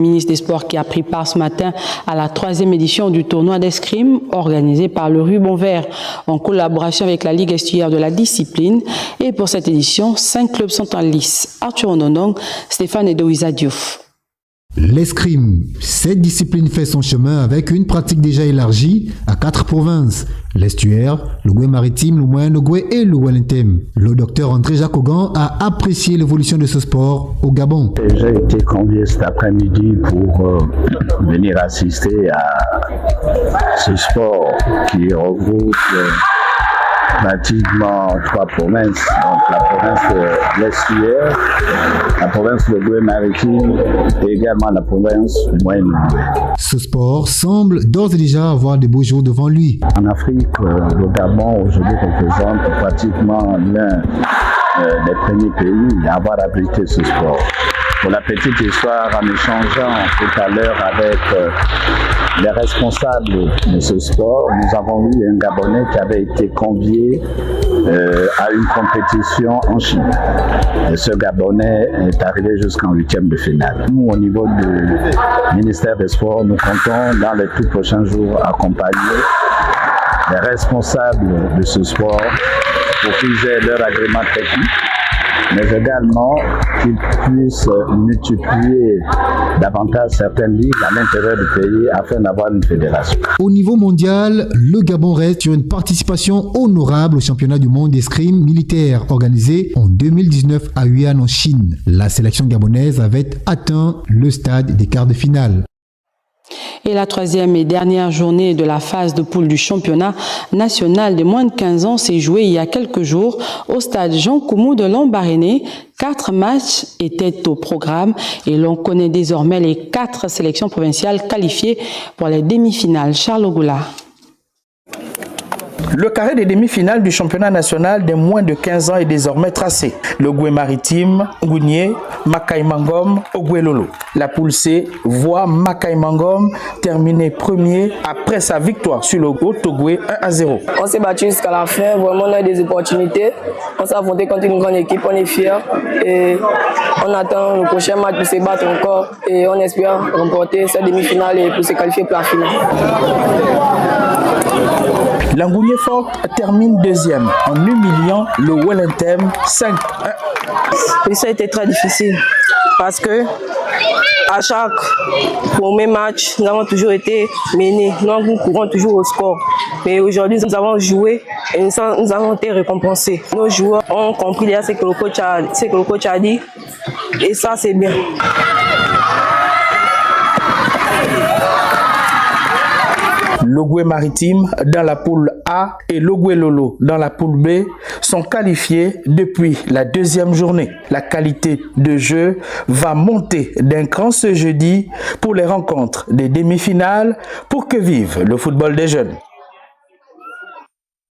Ministre des Sports qui a pris part ce matin à la 3e édition du tournoi d'escrime organisé par le Ruban Vert en collaboration avec la Ligue estuaire de la discipline. Et pour cette édition, 5 clubs sont en lice. Arthur Ondondong, Stéphane Edoïsa Diouf. L'escrime, cette discipline fait son chemin avec une pratique déjà élargie à 4 provinces. L'estuaire, le Goué maritime, le Moyen Goué et le Wellington. Le docteur André Jacogan a apprécié l'évolution de ce sport au Gabon. J'ai été convié cet après-midi pour venir assister à ce sport qui regroupe pratiquement 3 provinces, donc la province de l'estuaire, la province de Goué maritime et également la province Moyen-Goué. Ce sport semble d'ores et déjà avoir de beaux jours devant lui. En Afrique, le Gabon aujourd'hui représente pratiquement l'un des premiers pays à avoir abrité ce sport. Pour la petite histoire, en échangeant tout à l'heure avec les responsables de ce sport, nous avons eu un Gabonais qui avait été convié à une compétition en Chine. Et ce Gabonais est arrivé jusqu'en 8e de finale. Nous, au niveau du ministère des Sports, nous comptons dans les tout prochains jours accompagner les responsables de ce sport pour qu'ils aient leur agrément technique, mais également qu'ils puissent multiplier davantage certaines ligues à l'intérieur du pays afin d'avoir une fédération. Au niveau mondial, le Gabon reste sur une participation honorable au championnat du monde d'escrime militaire organisé en 2019 à Yuan en Chine. La sélection gabonaise avait atteint le stade des quarts de finale. Et la 3e et dernière journée de la phase de poule du championnat national des moins de 15 ans s'est jouée il y a quelques jours au stade Jean Koumou de Lambaréné. 4 matchs étaient au programme et l'on connaît désormais les 4 sélections provinciales qualifiées pour les demi-finales. Charles Ogoula. Le carré des demi-finales du championnat national des moins de 15 ans est désormais tracé. Le Goué maritime, Ngounié, Makaï Mangom, Ogoué-Lolo. La poule C voit Makaï Mangom terminer premier après sa victoire sur le Haut-Ogoué 1-0. On s'est battu jusqu'à la fin, vraiment on a des opportunités. On s'est affronté contre une grande équipe, on est fiers et on attend le prochain match pour se battre encore et on espère remporter cette demi-finale et pour se qualifier pour la finale. L'Angounié Fort termine 2e en humiliant le Wellington 5-1. Et ça a été très difficile parce que à chaque premier match, nous avons toujours été menés, nous courons toujours au score. Mais aujourd'hui, nous avons joué et nous avons été récompensés. Nos joueurs ont compris déjà ce que le coach a dit et ça c'est bien. Le Goué maritime dans la poule A et le Ogoué-Lolo dans la poule B sont qualifiés depuis la 2e journée. La qualité de jeu va monter d'un cran ce jeudi pour les rencontres des demi-finales pour que vive le football des jeunes.